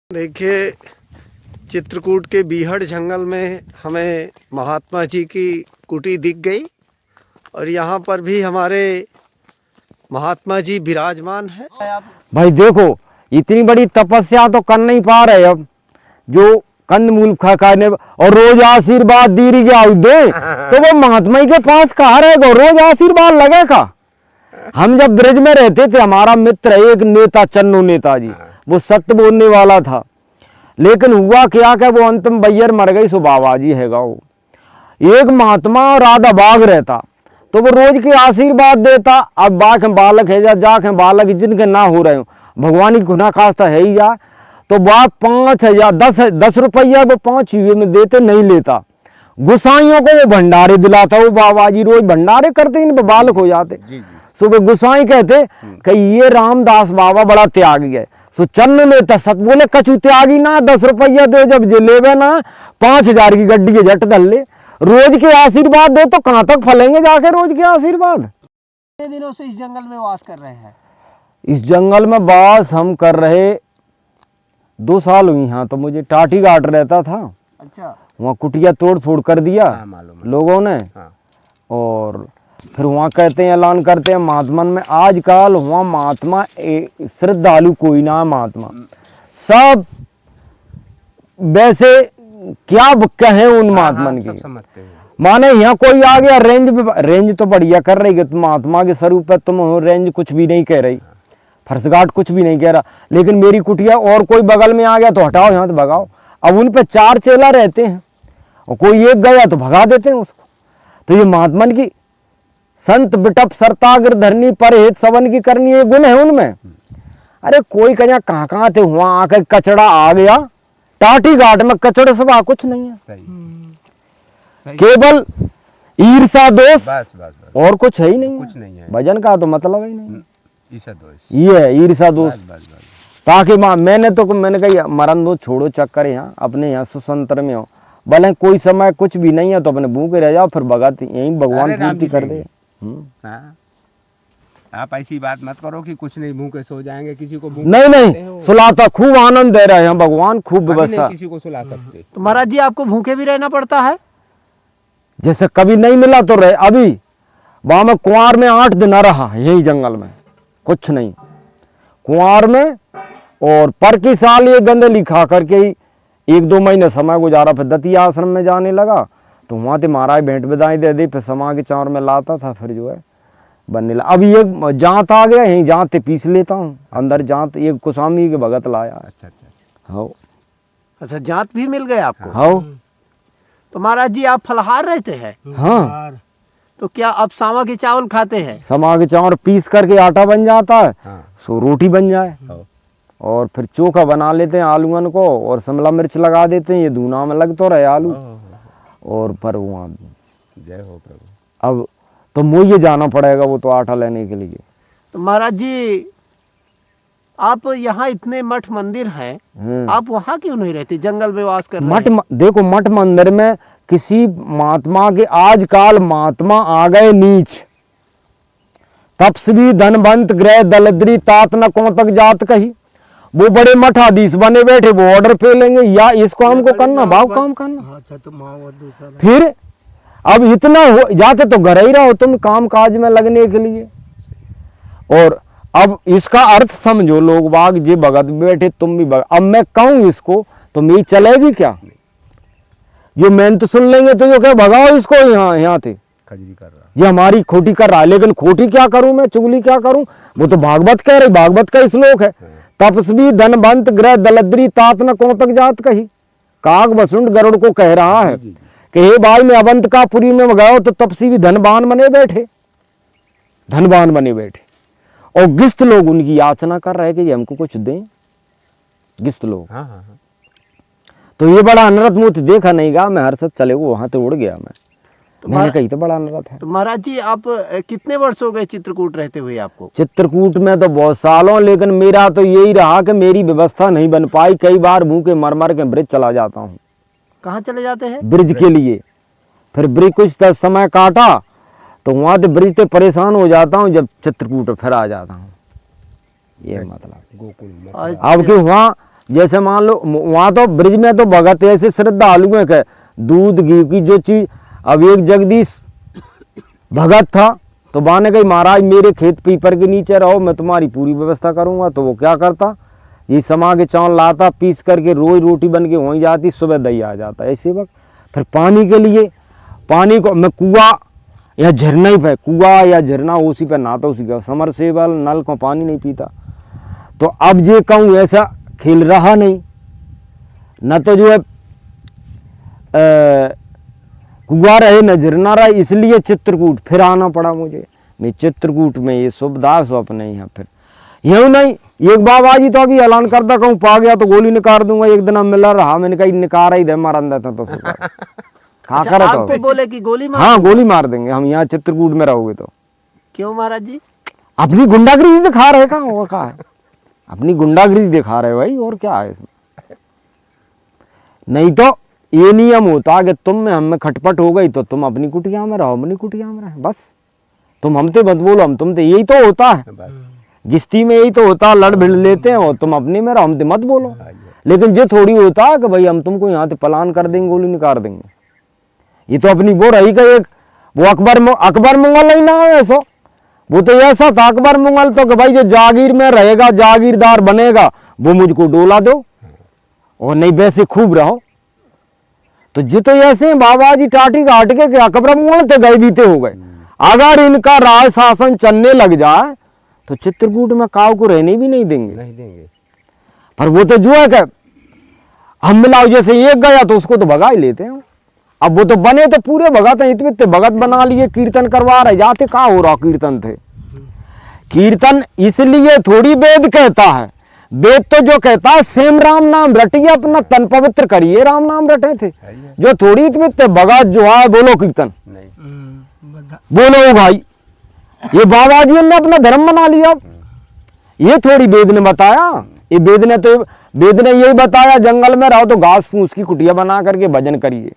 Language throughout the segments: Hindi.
देखिए, चित्रकूट के बीहड़ जंगल में हमें महात्मा जी की कुटी दिख गई और यहाँ पर भी हमारे महात्मा जी विराजमान है। भाई देखो, इतनी बड़ी तपस्या तो कर नहीं पा रहे अब, जो कंदमूल खाने और रोज आशीर्वाद दीरी के दे तो वो महात्मा के पास कहाँ रहेगा, रोज आशीर्वाद लगेगा। हम जब ब्रिज में रहते थे, हमारा मित्र है एक नेता, चन्नू नेताजी, वो सत्य बोलने वाला था, लेकिन हुआ क्या कि वो अंतिम बैयर मर गई, सो बाबा जी है वो एक महात्मा और आधा बाघ रहता, तो वो रोज के आशीर्वाद देता। अब बाघ बालक है जाख बालक जिनके ना हो रहे हो, भगवान की गुना खास्ता है ही जा, तो बाप 5,000 10 रुपया वो 5 युए में देते, नहीं लेता। गुसाइयों को वो भंडारे दिलाता, वो बाबा जी रोज भंडारे करते, इन बालक हो जाते। सुबह गुसाई कहते कि ये रामदास बाबा बड़ा त्यागी है। सो चन्न ने सत बोले कछु त्यागी ना, 10 रुपया दे, जब लेवे ना 5,000 की गड्डी के झट धल ले। रोज के आशीर्वाद दे तो कहां तक फलेंगे जाके रोज के आशीर्वाद। कितने दिनों से इस जंगल में वास कर रहे हैं? इस जंगल में वास हम कर रहे 2 साल हुई। हाँ, तो मुझे टाटी घाट रहता था। अच्छा। वहाँ कुटिया तोड़ फोड़ कर दिया लोगों ने। और फिर वहाँ कहते हैं, ऐलान करते हैं महात्मन में, आजकल वहाँ महात्मा श्रद्धालु कोई ना है, महात्मा सब वैसे क्या कहें उन महात्मन की। माने यहाँ कोई आ गया, रेंज तो बढ़िया कर रही है, तुम महात्मा के स्वरूप है, तुम रेंज कुछ भी नहीं कह रही, फर्शगाट कुछ भी नहीं कह रहा, लेकिन मेरी कुटिया और कोई बगल में आ गया तो हटाओ यहाँ, तो भगाओ। अब उन पे 4 चेला रहते हैं और कोई एक गया तो भगा देते हैं उसको। तो ये महात्मन की संत बिटप सरताग्र धरनी पर हेत सवन की करनी, ये गुण है उनमें। अरे कोई कहीं कहाँ थे, वहां आकर कचड़ा आ गया, टाटी घाट में कचड़े सब कुछ नहीं है, सही। केवल ईर्षा दोष, बस। और कुछ है ही नहीं, कुछ नहीं है। भजन का तो मतलब ही नहीं, ईर्षा दोष, ये है ईर्षा दोष। ताकि मैंने कही मरण दो, छोड़ो चक्कर, यहाँ अपने यहाँ सुसंतर में हो, भले कोई समय कुछ भी नहीं है तो अपने भूखे रह जाओ, फिर भगत यही भगवान पूर्ति कर दे। आप ऐसी बात मत करो कि कुछ नहीं, भूखे सो जाएंगे, किसी को नहीं सुलाता, खूब आनंद दे रहे हैं भगवान, खूब व्यवस्था, किसी को सुला सकते। तो महाराज जी आपको भूखे भी रहना पड़ता है? जैसे कभी नहीं मिला तो रहे। अभी वहां में कुंवार में 8 दिन रहा, यही जंगल में कुछ नहीं, कुंवार में। और पर की साल ये गंदली खा करके ही 1-2 महीने समय गुजारा, फिर दतिया आश्रम में जाने लगा, तो वहां से महाराज भेंट विदाई दे दी, फिर समा के चावर में लाता था, फिर जो है बनने लगा। अभी एक जांत आ गया, यही जांत पीस लेता हूँ अंदर, जांत एक कुसामी के भगत लाया। अच्छा। अच्छा, जांत भी मिल गया आपको? हाँ। तो महाराज जी आप फलहार रहते हैं? हाँ। तो क्या आप सामा के चावल खाते हैं? समा के चावल पीस करके आटा बन जाता है, सो रोटी बन जाए, और फिर चोखा बना लेते हैं आलूअन को, और शिमला मिर्च लगा देते हैं, ये दूना में लगता रहे आलू, और पर वहाँ जय हो प्रभु। अब तो मुझे जाना पड़ेगा वो तो आटा लेने के लिए। तो महाराज जी आप यहाँ इतने मठ मंदिर हैं, आप वहाँ क्यों नहीं रहते, जंगल में वास कर रहे हैं? देखो, मठ मंदिर में किसी महात्मा के, आजकल महात्मा आ गए नीच, तपस्वी धनवंत ग्रह दलद्री तात न कौन तक जात कही, वो बड़े मठाधीश बने बैठे, वो ऑर्डर पे लेंगे, या इसको हमको करना, भाव काम करना। अच्छा, तो फिर अब इतना हो जाते तो घर ही रहो तुम काम काज में लगने के लिए। और अब इसका अर्थ समझो, लोग बाग जे भगत बैठे, तुम भी भगत। अब मैं कहूं इसको तो मेरी चलेगी क्या? जो मैंने तो सुन लेंगे तो जो क्या भगाओ इसको, यहाँ थे खजरी कर रहा, ये हमारी खोटी कर रहा है, लेकिन खोटी क्या करूं मैं, चुगली क्या करूं? वो तो भागवत कह रही, भागवत का श्लोक है, तपस्वी धनवंत ग्रह दलद्री तात न कौन तक जात कही। काग वसुंड गरुड़ को कह रहा है कि हे भाई, मैं अवंतिकापुरी में गया तो तपस्वी धनवान बने बैठे, धनवान बने बैठे, और गिस्त लोग उनकी याचना कर रहे कि हमको कुछ दें, गिस्त लोग। तो ये बड़ा अनरत मूर्ति देखा नहीं गा, मैं हर्षद चले वो वहां तो उड़ गया मैं, मैंने कही तो बड़ा अनरत है। तो महाराज जी आप कितने वर्ष हो गए चित्रकूट रहते हुए आपको? चित्रकूट में तो बहुत सालों, लेकिन मेरा तो यही रहा कि मेरी व्यवस्था नहीं बन पाई, कई बार भूखे मर मर के ब्रिज चला जाता हूँ। कहाँ चले जाते हैं? ब्रिज के लिए। फिर ब्रिज कुछ समय काटा तो वहां से ब्रिज से परेशान हो जाता हूँ, जब चित्रकूट फिर आ जाता हूँ, ये मतलब। गोकुल अब कि वहाँ जैसे मान लो वहां तो ब्रिज में तो भगत ऐसे श्रद्धालु हैं कि दूध घी की जो चीज, अब एक जगदीश भगत था तो बाने गई महाराज मेरे खेत पीपर के नीचे रहो, मैं तुम्हारी पूरी व्यवस्था करूंगा। तो वो क्या करता, ये समा के चावल लाता, पीस करके रोज रोटी बन के वहीं जाती, सुबह दही आ जाता। ऐसे वक्त फिर पानी के लिए, पानी को मैं कुआ या झरना ही पे, कुआ या झरना उसी पे नहाता, उसी का समरसेबल नल को पानी नहीं पीता। तो अब ये कहूँ ऐसा खेल रहा नहीं, न तो जो है कुआ रहे न झरना रहा, इसलिए चित्रकूट फिर आना पड़ा मुझे। मैं चित्रकूट में ये सुविधा स्वप्न नहीं है। फिर यूं नहीं, एक बाबा जी तो अभी ऐलान करता कहूँ पा गया तो गोली निकाल दूंगा। एक दिन मिला रहा, मैंने कहा निकारा ही दे, मार देता तो हाँ अच्छा, करे आपको तो बोले कि गोली मार हाँ दूं? गोली मार देंगे हम यहाँ चित्रकूट में रहोगे तो। क्यों महाराज जी? अपनी गुंडागिरी दिखा रहे, कहाँ और क्या है, अपनी गुंडागिरी दिखा रहे भाई, और क्या है इसमें। नहीं तो ये नियम होता कि तुम में हम में खटपट हो गई तो तुम अपनी कुटिया में रहो, अपनी कुटिया में रहे, बस तुम हमसे मत बोलो, हम तुमसे, यही तो होता है बस गिस्ती में, यही तो होता है, लड़ भिड़ लेते हैं और तुम अपने में रहो, हमसे मत बोलो। लेकिन जो थोड़ी होता है कि भाई हम तुमको यहाँ से पलान कर देंगे, गोली निकाल देंगे। ये तो अपनी वो रही का एक, वो अकबर मंगल नहीं ना है ऐसा, वो तो ऐसा था अकबर मंगल तो कि भाई जो जागीर में रहेगा, जागीरदार बनेगा, वो मुझको डोला दो और नहीं वैसे खूब रहो। तो जी तो ऐसे बाबा जी टाटी घाट के अकबर मंगल थे, गए बीते हो गए। अगर इनका राज शासन चलने लग जाए तो चित्रकूट में काव को रहने भी नहीं देंगे, नहीं देंगे। पर वो तो जो है कि हम मिलाओ, जैसे एक गया तो उसको तो भगा ही लेते हैं। अब वो तो बने तो पूरे भगत हैं, इतने भगत बना लिए, कीर्तन करवा रहे, जाते कहाँ हो रहा कीर्तन थे। कीर्तन इसलिए थोड़ी वेद कहता है, वेद तो जो कहता है सेम राम नाम रटिए, अपना तन पवित्र करिए, राम नाम रटे थे। जो थोड़ी इतने भगत जो है बोलो कीर्तन बोलो भाई, ये बाबा जी ने अपना धर्म बना लिया। ये थोड़ी वेद ने बताया, ये वेद ने यही बताया जंगल में रहो तो घास फूस की कुटिया बना करके भजन करिए,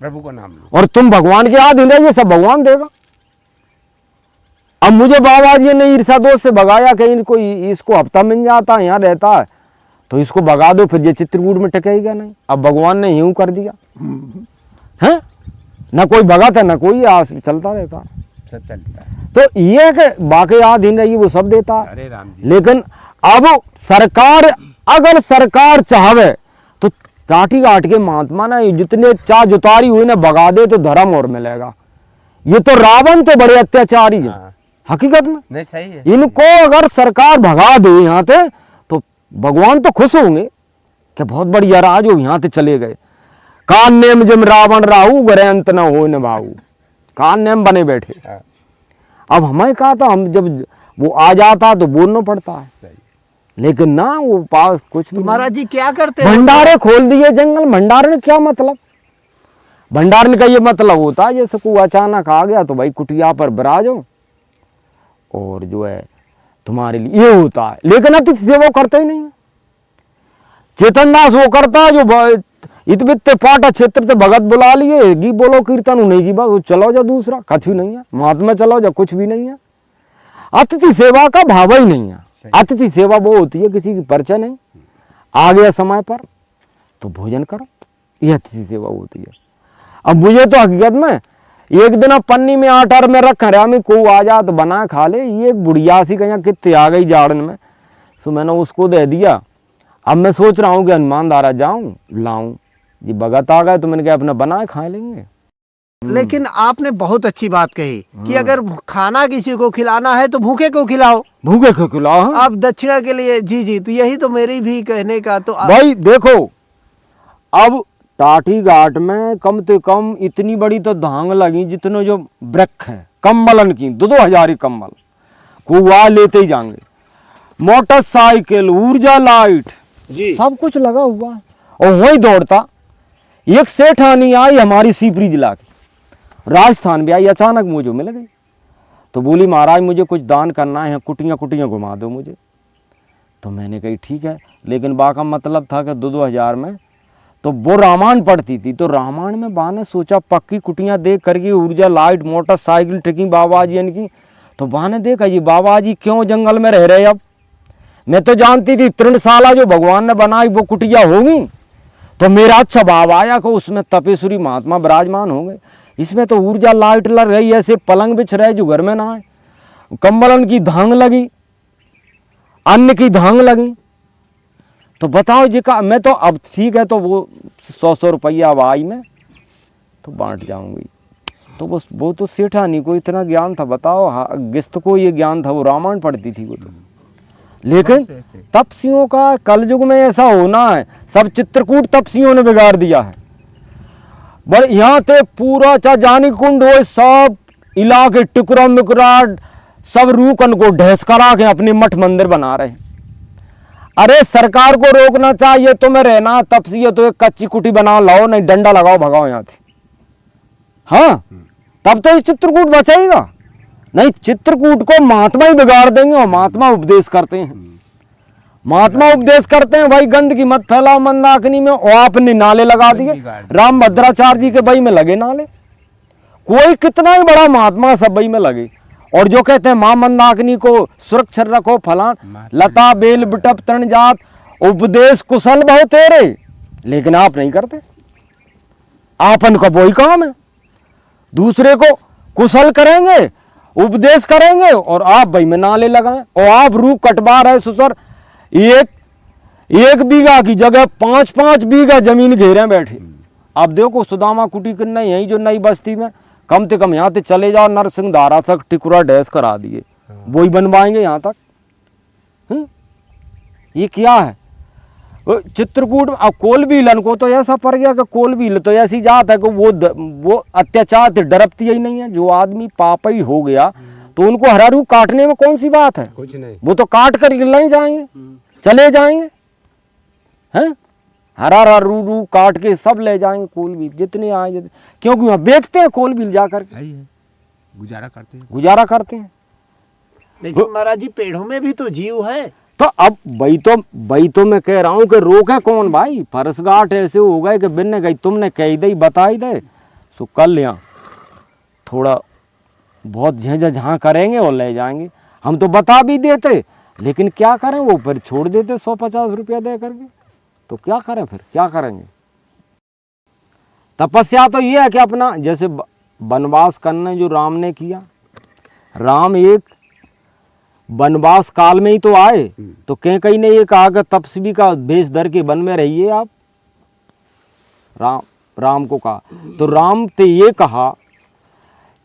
प्रभु का नाम लो, और तुम भगवान के हाथ हिलाइए, ये सब भगवान देगा। अब मुझे बाबा जी ने ईर्षा दोष से भगाया कि इनको इसको हफ्ता मिल जाता है, यहाँ रहता है तो इसको भगा दो, फिर ये चित्रकूट में टिकेगा नहीं। अब भगवान ने यूं कर दिया है, न कोई भगत है न कोई, आस चलता रहता है। सब चलता है। तो ये कि बाकी आधीन रही वो सब देता है। अरे राम जी, लेकिन अब सरकार, अगर सरकार चाहे तो टाटी घाट के महात्मा ना जितने चाह जुतारी हुई ना भगा दे तो धर्म और मिलेगा। ये तो रावण तो बड़े अत्याचारी है हाँ। हकीकत में, नहीं सही है। इनको अगर सरकार भगा दे यहाँ से तो भगवान तो खुश होंगे कि बहुत बढ़िया राज हो, यहाँ से चले गए। कान नेम जिम रावण राहु गरे अंत न हो न भाऊ, कान नेम बने बैठे। हाँ, अब हमें कहा था, हम जब वो आ जाता तो बोलना पड़ता है, सही। लेकिन ना वो पास कुछ भी महाराज जी क्या करते हैं? भंडारे खोल दिए जंगल। भंडारे क्या मतलब, भंडारने का ये मतलब होता है जैसे कोई अचानक आ गया तो भाई कुटिया पर बिराजो और जो है तुम्हारे लिए ये होता है। लेकिन अतिथि से वो करते ही नहीं है। चेतन दास वो करता है जो इतने पाटा क्षेत्र से भगत बुला लिए, गी बोलो कीर्तन नहीं की बात, वो चलो जा दूसरा कछु नहीं है, महात्मा चलो जा कुछ भी नहीं है। अतिथि सेवा का भाव ही नहीं है। अतिथि सेवा वो होती है किसी की परिचय नहीं, आ गया समय पर तो भोजन करो, ये अतिथि सेवा होती है। अब मुझे तो हकीकत में एक दिन अब पन्नी में आटा में रख रहा में को आ जा तो बना खा ले, ये एक बुढ़िया सी कहीं कितने आ गई जाड़न में, सो मैंने उसको दे दिया। अब मैं सोच रहा हूँ कि हनुमान धारा जाऊं लाऊं, ये भगत आ गए तो मैंने कहा अपना बनाए खा लेंगे। लेकिन आपने बहुत अच्छी बात कही कि अगर खाना किसी को खिलाना है तो भूखे को खिलाओ, भूखे को खिलाओ। हाँ। आप दक्षिणा के लिए जी जी, तो यही तो मेरी भी कहने का। तो भाई देखो, अब टाटी घाट में कम से कम इतनी बड़ी तो धांग लगी जितने जो वृक्ष है कम्बलन की, 2-2 कम्बल कुआ लेते ही जाएंगे, मोटरसाइकिल, ऊर्जा लाइट जी, सब कुछ लगा हुआ है। और वही दौड़ता एक सेठानी आई हमारी सीपरी जिला की, राजस्थान भी आई, अचानक मुझे मिल गई तो बोली महाराज मुझे कुछ दान करना है, कुटियाँ कुटियाँ घुमा दो मुझे। तो मैंने कही ठीक है, लेकिन बा का मतलब था कि 2-2 में तो वो रामायण पढ़ती थी, तो रामायण में बा ने सोचा पक्की कुटियाँ देख करके ऊर्जा लाइट मोटरसाइकिल टिकी बाबा जी इनकी, तो बा ने देखा ये बाबा जी क्यों जंगल में रह रहे। अब मैं तो जानती थी तृणशाला जो भगवान ने बनाई वो कुटिया होगी, तो मेरा अच्छा भाव आया कि उसमें तपेश्वरी महात्मा विराजमान होंगे। इसमें तो ऊर्जा लाइट लग रही, ऐसे पलंग बिछ रहे जो घर में ना आए, कंबलन की धांग लगी, अन्न की धांग लगी। तो बताओ जी का, मैं तो अब ठीक है, तो वो 100 रुपया अब आई में तो बांट जाऊंगी। तो बस वो तो सेठानी को इतना ज्ञान था, बताओ गिस्त को ये ज्ञान था, वो रामायण पढ़ती थी वो तो। लेकिन तपस्वियों का कलयुग में ऐसा होना है, सब चित्रकूट तपस्वियों ने बिगाड़ दिया है। पर यहाँ ते पूरा चाहे जानी कुंड हो, सब इलाके टुकड़ा मिकरा सब रूकन को ढेस करा के अपने मठ मंदिर बना रहे। अरे सरकार को रोकना चाहिए, तुम्हें रहना तपस्वी है तो एक कच्ची कुटी बनाओ, लाओ, नहीं डंडा लगाओ, भगाओ यहाँ से। हाँ, तब तो ये चित्रकूट बचेगा। नहीं, चित्रकूट को महात्मा ही बिगाड़ देंगे, और महात्मा उपदेश करते हैं, महात्मा उपदेश करते हैं भाई गंदगी मत फैलाओ मंदाकिनी में, और आपने नाले लगा दिए। राम भद्राचार्य जी के बई में लगे नाले, कोई कितना ही बड़ा महात्मा सब बई में लगे। और जो कहते हैं मां मंदाकिनी को सुरक्षित रखो, फलान लता बेल बिटप तृण जात, उपदेश कुशल बहु तेरे, लेकिन आप नहीं करते। आपन का वही काम है, दूसरे को कुशल करेंगे, उपदेश करेंगे, और आप भाई में नाले लगाएं। और आप रूख कटवा रहे सुसर, एक बीघा की जगह 5-5 बीघा जमीन घेरे बैठे। अब देखो सुदामा कुटी किन्ना यही जो नई बस्ती में, कम से कम यहाँ से चले जाओ नरसिंह धारा तक टिकुरा डैश करा दिए, वही बनवाएंगे यहाँ तक। ये क्या है चित्रकूट। अब कोलबीलन को तो ऐसा पड़ गया कि कोलबील तो ऐसी जात है कि वो अत्याचार से डरती ही नहीं है। जो आदमी पापी हो गया तो उनको हरा रूख काटने में कौन सी बात है, कुछ नहीं, वो तो काट कर ले जाएंगे, चले जाएंगे, हैं हरा रू काट के सब ले जाएंगे कोलबील जितने आए, क्योंकि वहां बेचते हैं कोलबील जाकर के, गुजारा करते हैं। लेकिन महाराज जी पेड़ों में भी तो जीव है। तो अब वही तो मैं कह रहा हूँ कि रोके कौन भाई। फरसगाट ऐसे हो गए कि बिन गई तुमने कह दे बताई दे, सो कल यहाँ थोड़ा बहुत जहाँ करेंगे और ले जाएंगे। हम तो बता भी देते, लेकिन क्या करें, वो फिर छोड़ देते 150 रुपया दे करके। तो क्या करें, फिर क्या करेंगे। तपस्या तो ये है कि अपना जैसे वनवास करने जो राम ने किया, राम एक वनवास काल में ही तो आए, तो कहीं ने ये कहा कि तपस्वी का भेष धर के वन में रहिए आप, राम को कहा। तो राम ने ये कहा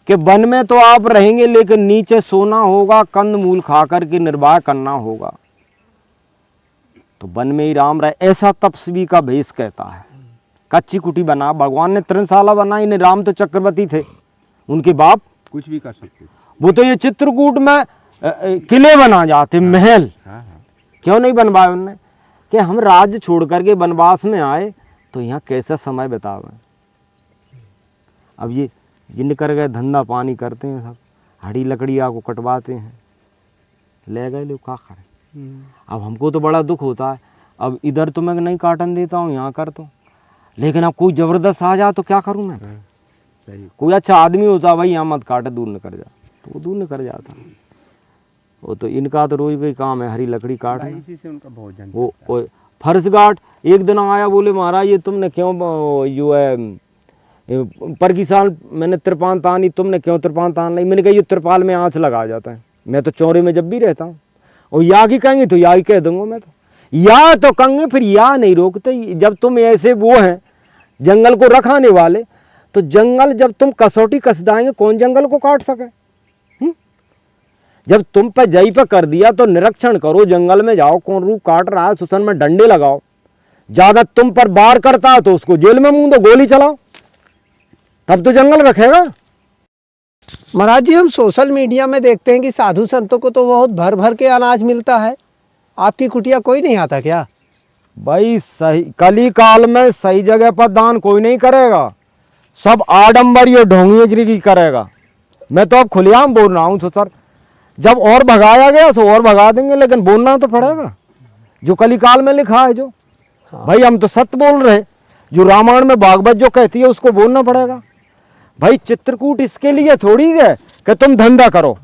कि वन में तो आप रहेंगे लेकिन नीचे सोना होगा, कंद मूल खा करके निर्वाह करना होगा। तो वन में ही राम रहे, ऐसा तपस्वी का भेष कहता है। कच्ची कुटी बना, भगवान ने तृणशाला बनाई, नहीं राम तो चक्रवर्ती थे, उनके बाप कुछ भी कर सकते। वो तो ये चित्रकूट में किले बना जाते, महल। क्यों नहीं बनवाए उनने, कि हम राज्य छोड़ करके वनवास में आए तो यहाँ कैसा समय बितावे। अब ये जिन कर गए धंधा पानी करते हैं, सब हड़ी लकड़िया को कटवाते हैं, ले गए लोग, क्या करें। अब हमको तो बड़ा दुख होता है, अब इधर तो मैं नहीं काटन देता हूँ, यहाँ कर तो, लेकिन अब कोई जबरदस्त आ जाए तो क्या करूँ मैं। कोई अच्छा आदमी होता भाई यहाँ मत काटे, दूर न कर जा, तो वो दूर न कर जाता। वो तो इनका तो रोज भाई काम है हरी लकड़ी काटना, इसी से उनका भोजन। वो फर्शगाट एक दिन आया, बोले महाराज ये तुमने क्यों जो है पर की साल मैंने त्रिपाल तानी, तुमने क्यों त्रिपाल तान नहीं। मैंने कहा ये त्रिपाल में आँच लगा जाता है, मैं तो चौरे में जब भी रहता हूँ, और या की कहेंगे तो या ही कह दूंगा मैं तो, या तो कहेंगे फिर या नहीं रोकते। जब तुम ऐसे वो हैं जंगल को रखाने वाले, तो जंगल जब तुम कसौटी कस दाएंगे कौन जंगल को काट सके। जब तुम पे जई पे कर दिया तो निरीक्षण करो, जंगल में जाओ कौन रूख काट रहा है, सुसन में डंडे लगाओ, ज्यादा तुम पर वार करता है तो उसको जेल में मुंह दो, गोली चलाओ, तब तो जंगल रखेगा। महाराज जी हम सोशल मीडिया में देखते हैं कि साधु संतों को तो बहुत भर भर के अनाज मिलता है, आपकी कुटिया कोई नहीं आता क्या? भाई सही कली काल में सही जगह पर दान कोई नहीं करेगा, सब आडंबर ये ढोंगियागिरी की करेगा। मैं तो अब खुलेआम बोल रहा हूँ, तो सर जब और भगाया गया तो और भगा देंगे, लेकिन बोलना तो पड़ेगा जो कली काल में लिखा है। जो भाई हम तो सत्य बोल रहे, जो रामायण में भागवत जो कहती है उसको बोलना पड़ेगा। भाई चित्रकूट इसके लिए थोड़ी है कि तुम धंधा करो,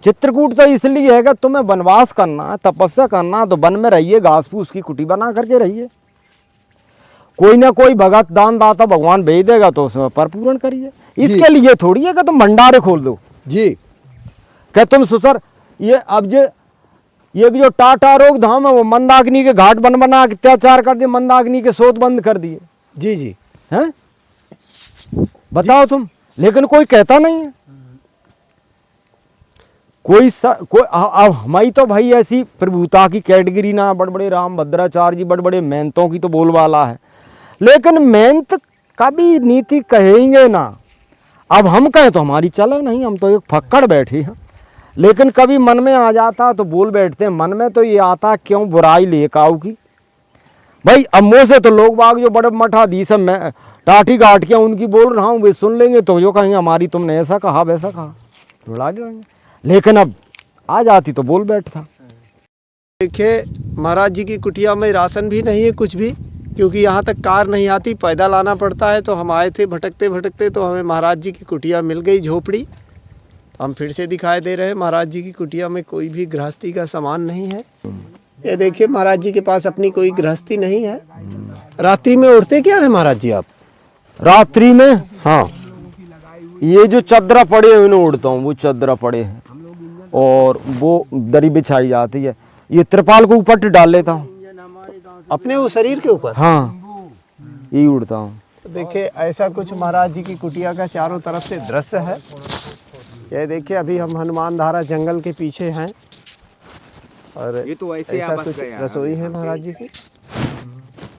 चित्रकूट तो इसलिए है कि तुम्हें वनवास करना है, तपस्या करना है, तो वन में रहिए, घास फूस की कुटी बना करके रहिए। कोई ना कोई भगत दान दाता भगवान भेज देगा तो उसमें परपूरण करिए। इसके लिए थोड़ी है कि तुम भंडारे खोल दो जी। कि तुम सुसर ये अब ये भी जो टाटा रोग धाम है वो मंदाकिनी के घाट बन बना के अत्याचार कर दिए, मंदाकिनी के स्रोत बंद कर दिए जी जी हैं, बताओ तुम। लेकिन कोई कहता नहीं है, कोई अब हमारी तो भाई ऐसी प्रभुता की कैटेगरी ना, बड़े बड़े राम भद्राचार्य जी बड़े बड़े मेहनतों की तो बोलबाला है, लेकिन मेहनत कभी नीति कहेंगे ना। अब हम कहें तो हमारी चले नहीं, हम तो एक फक्कड़ बैठे हैं, लेकिन कभी मन में आ जाता तो बोल बैठते हैं। मन में तो ये आता क्यों बुराई लेकाऊ की भाई। अब मुँह से तो लोग बाग जो बड़े मठाधीश मैं टाटी गाट के उनकी बोल रहा हूँ, वे सुन लेंगे तो जो कहेंगे हमारी तुमने ऐसा कहा वैसा कहा, जुड़ा जाएंगे। लेकिन अब आ जाती तो बोल बैठता। देखिए महाराज जी की कुटिया में राशन भी नहीं है कुछ भी, क्योंकि यहाँ तक कार नहीं आती, पैदल आना पड़ता है। तो हम आए थे भटकते भटकते, तो हमें महाराज जी की कुटिया मिल गई, झोपड़ी। हम फिर से दिखाई दे रहे हैं, महाराज जी की कुटिया में कोई भी गृहस्थी का सामान नहीं है। ये देखिए महाराज जी के पास अपनी कोई गृहस्थी नहीं है। रात्रि में उड़ते क्या है महाराज जी आप? रात्रि में हाँ, ये जो चदरा पड़े हैं इन्हें उड़ता हूँ, वो चदरा पड़े हैं और वो दरी बिछाई जाती है, ये त्रिपाल को ऊपर डाल लेता हूँ अपने वो शरीर के ऊपर। हाँ, यही उड़ता हूँ। देखिए ऐसा कुछ महाराज जी की कुटिया का चारों तरफ से दृश्य है। ये देखिए अभी हम हनुमान धारा जंगल के पीछे हैं और ये तो ऐसे ऐसा आप बस कुछ गए हैं। रसोई है महाराज जी की।